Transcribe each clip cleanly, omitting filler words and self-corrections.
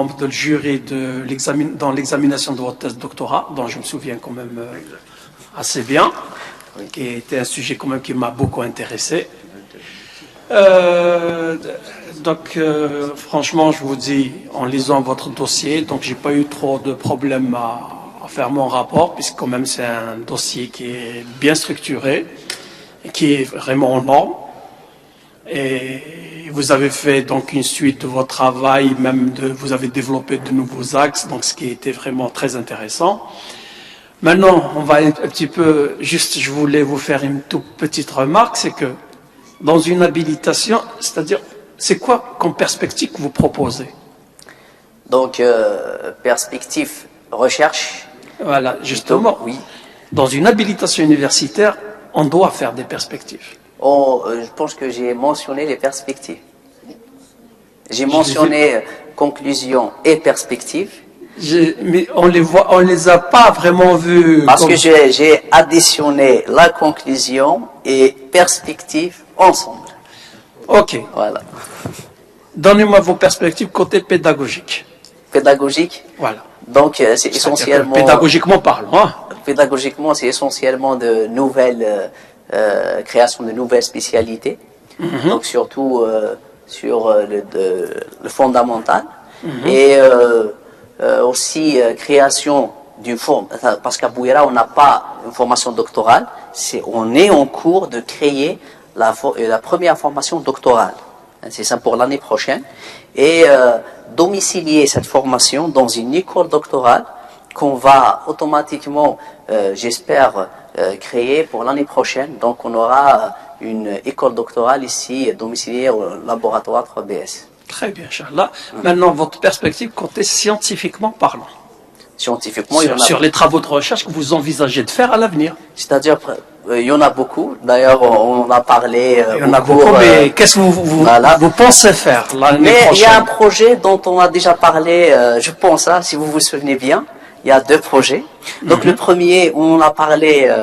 membre du jury dans l'examination de votre thèse de doctorat, dont je me souviens quand même assez bien, qui était un sujet quand même qui m'a beaucoup intéressé. Franchement, je vous dis, en lisant votre dossier, donc j'ai pas eu trop de problèmes à faire mon rapport, puisque quand même c'est un dossier qui est bien structuré, et qui est vraiment en norme. Et vous avez fait donc une suite de votre travail, vous avez développé de nouveaux axes, donc ce qui était vraiment très intéressant. Maintenant, on va un petit peu, je voulais vous faire une toute petite remarque, c'est que dans une habilitation, c'est-à-dire, c'est quoi comme perspective que vous proposez? Donc, perspective recherche. Voilà, justement. Oui. Dans une habilitation universitaire, on doit faire des perspectives. Je pense que j'ai mentionné les perspectives. J'ai mentionné conclusion et perspective. Mais on les a pas vraiment vues. Parce que j'ai additionné la conclusion et perspective ensemble. Ok. Voilà. Donnez-moi vos perspectives côté pédagogique. Pédagogique. Voilà. Donc c'est essentiellement. Pédagogiquement parlant. Hein. Pédagogiquement, c'est essentiellement de nouvelles création de nouvelles spécialités. Donc surtout sur le fondamental et aussi création d'une forme, parce qu'à Bouira on n'a pas une formation doctorale, on est en cours de créer la première formation doctorale. C'est ça pour l'année prochaine. Et domicilier cette formation dans une école doctorale qu'on va automatiquement, j'espère, créer pour l'année prochaine. Donc on aura une école doctorale ici domiciliée au laboratoire 3BS. Très bien, Inch'Allah. Maintenant, votre perspective côté scientifiquement parlant. Scientifiquement, sur les travaux de recherche que vous envisagez de faire à l'avenir. C'est-à-dire, il y en a beaucoup. D'ailleurs, on en a parlé. Il y en a beaucoup, mais qu'est-ce que vous pensez faire l'année prochaine? Mais il y a un projet dont on a déjà parlé, je pense, si vous vous souvenez bien. Il y a deux projets. Donc le premier, on en a parlé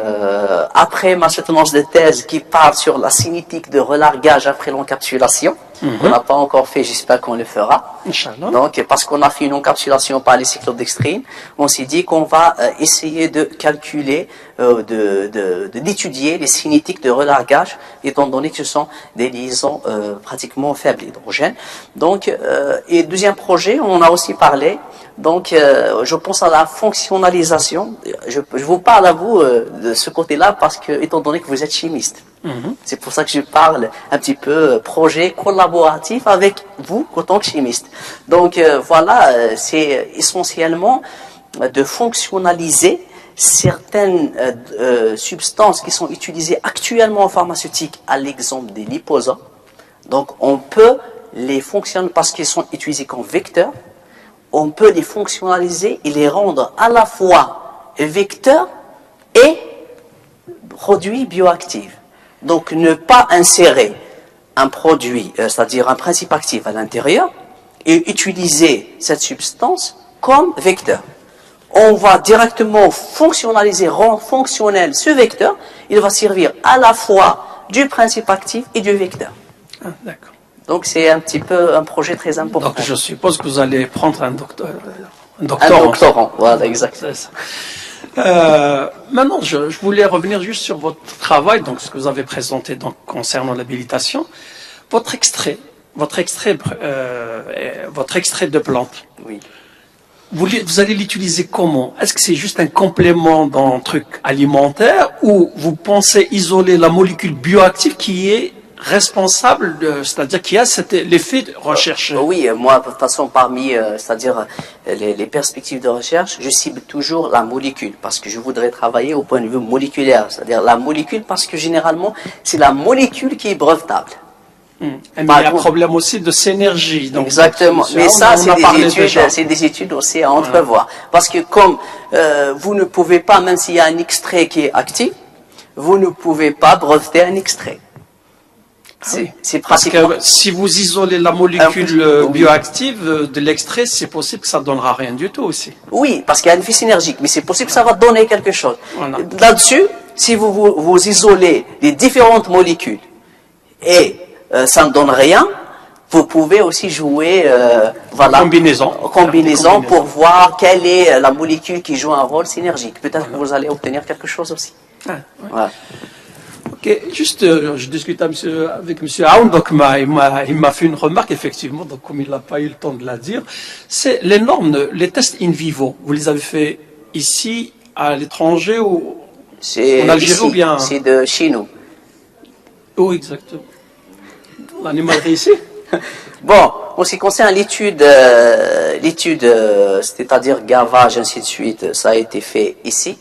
après ma soutenance de thèse qui parle sur la cinétique de relargage après l'encapsulation. On n'a pas encore fait, j'espère qu'on le fera. Inch'Allah. Donc parce qu'on a fait une encapsulation par les cyclodextrines, on s'est dit qu'on va essayer de calculer, d'étudier les cinétiques de relargage, étant donné que ce sont des liaisons pratiquement faibles d'hydrogène. Donc, et deuxième projet, on en a aussi parlé. Donc, je pense à la fonctionnalisation. Je vous parle à vous de ce côté-là parce que, étant donné que vous êtes chimiste, c'est pour ça que je parle un petit peu projet collaboratif avec vous en tant que chimiste. Donc, voilà, c'est essentiellement de fonctionnaliser certaines substances qui sont utilisées actuellement en pharmaceutique, à l'exemple des liposons. Donc, on peut les fonctionner parce qu'ils sont utilisés comme vecteurs. On peut les fonctionnaliser et les rendre à la fois vecteurs et produits bioactifs. Donc ne pas insérer un produit, c'est-à-dire un principe actif à l'intérieur, et utiliser cette substance comme vecteur. On va directement fonctionnaliser, rendre fonctionnel ce vecteur, il va servir à la fois du principe actif et du vecteur. Ah, d'accord. Donc c'est un petit peu un projet très important. Donc je suppose que vous allez prendre un doctorant. Un doctorant, voilà, exact. Maintenant, je voulais revenir juste sur votre travail, donc ce que vous avez présenté donc, concernant l'habilitation. Votre extrait de plante. Oui. Vous allez l'utiliser comment? Est-ce que c'est juste un complément d'un truc alimentaire ou vous pensez isoler la molécule bioactive qui est responsable, c'est-à-dire qui a l'effet de recherche? Oui, moi, de toute façon, parmi c'est-à-dire les perspectives de recherche, je cible toujours la molécule parce que je voudrais travailler au point de vue moléculaire, c'est-à-dire la molécule parce que généralement, c'est la molécule qui est brevetable. Mais il y a un problème aussi de synergie. Donc exactement. Mais ça, c'est des études aussi à entrevoir. Parce que comme vous ne pouvez pas, même s'il y a un extrait qui est actif, vous ne pouvez pas breveter un extrait. C'est pratiquement... Parce que si vous isolez la molécule bioactive de l'extrait, c'est possible que ça ne donnera rien du tout aussi. Oui, parce qu'il y a un effet synergique, mais c'est possible que ça va donner quelque chose. Voilà. Là-dessus, si vous isolez les différentes molécules et ça ne donne rien, vous pouvez aussi jouer voilà, Combinaison. combinaison pour voir quelle est la molécule qui joue un rôle synergique. Peut-être que vous allez obtenir quelque chose aussi. Ah, ouais. Voilà. Ok, juste, je discutais avec M. Aoun, donc il m'a fait une remarque, effectivement, donc comme il n'a pas eu le temps de la dire, c'est les normes, les tests in vivo, vous les avez fait ici, à l'étranger, ou en Algérie, ici, ou bien... c'est de chez nous. Où exactement? L'animalerie ici? Bon, en ce qui concerne l'étude, c'est-à-dire gavage, ainsi de suite, ça a été fait ici.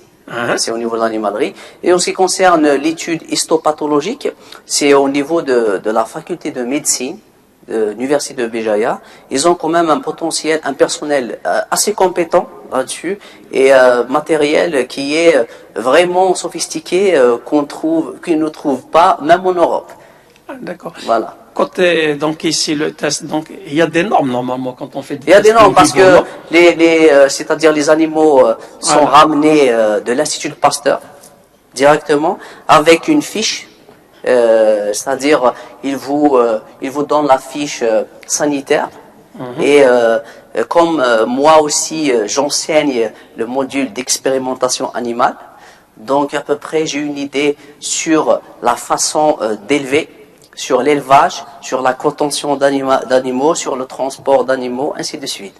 C'est au niveau de l'animalerie. Et en ce qui concerne l'étude histopathologique, c'est au niveau de la faculté de médecine de l'université de Béjaïa. Ils ont quand même un potentiel, un personnel assez compétent là-dessus et matériel qui est vraiment sophistiqué qu'on ne trouve pas même en Europe. D'accord. Voilà. Quand donc ici le test, donc il y a des normes normalement quand on fait des Il y a tests des normes in parce vivo, que non? c'est-à-dire les animaux sont ramenés de l'Institut Pasteur directement avec une fiche, c'est-à-dire ils vous donnent la fiche sanitaire et comme moi aussi j'enseigne le module d'expérimentation animale, donc à peu près j'ai une idée sur la façon d'élever, sur l'élevage, sur la contention d'animaux, sur le transport d'animaux, ainsi de suite.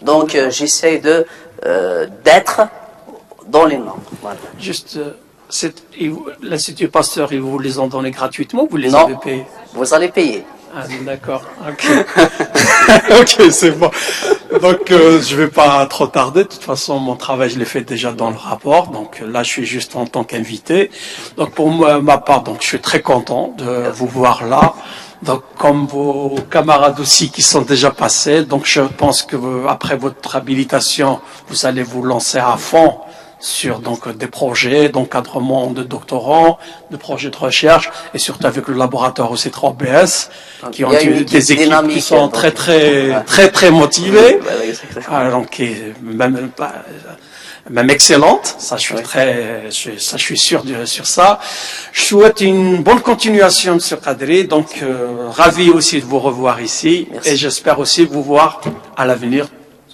Donc j'essaie d'être dans les normes. Voilà. Juste, l'Institut Pasteur, ils vous les ont donnés gratuitement ou vous les Non, avez payés? vous allez payer. Ah, d'accord, ok. Ok, c'est bon. Donc, je vais pas trop tarder. De toute façon, mon travail, je l'ai fait déjà dans le rapport. Donc, là, je suis juste en tant qu'invité. Donc, pour ma part, donc, je suis très content de vous voir là. Donc, comme vos camarades aussi qui sont déjà passés. Donc, je pense que après votre habilitation, vous allez vous lancer à fond sur donc des projets d'encadrement de doctorants, de projets de recherche et surtout avec le laboratoire aussi 3BS qui ont des équipes qui sont très motivées, donc même excellentes. Ça, je suis sûr sur ça. Je souhaite une bonne continuation, M. Kadri. Donc, ravi aussi de vous revoir ici. Merci. Et j'espère aussi vous voir à l'avenir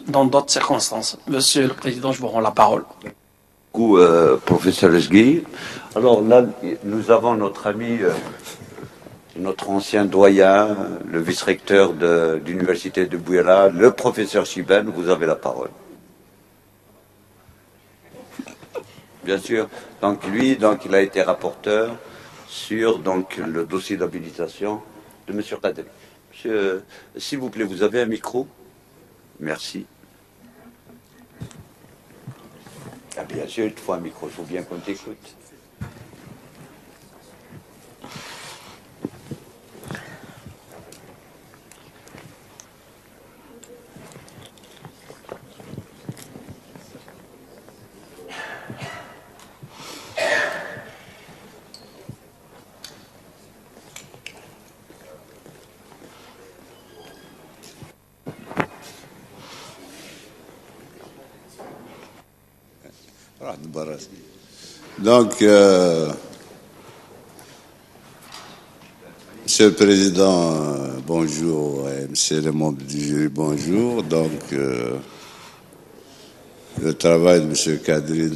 dans d'autres circonstances. Monsieur le Président, je vous rends la parole. Professeur Esgui. Alors là, nous avons notre ami, notre ancien doyen, le vice-recteur de l'université de Bouira, le professeur Chiben, vous avez la parole. Bien sûr. Donc lui, il a été rapporteur sur le dossier d'habilitation de M. Kadri. Monsieur, s'il vous plaît, vous avez un micro? Merci. Ah bien sûr, il te faut un micro, il faut bien qu'on t'écoute. Donc, Monsieur le Président, bonjour, et Monsieur les membres du jury, bonjour. Donc, le travail de Monsieur Kadri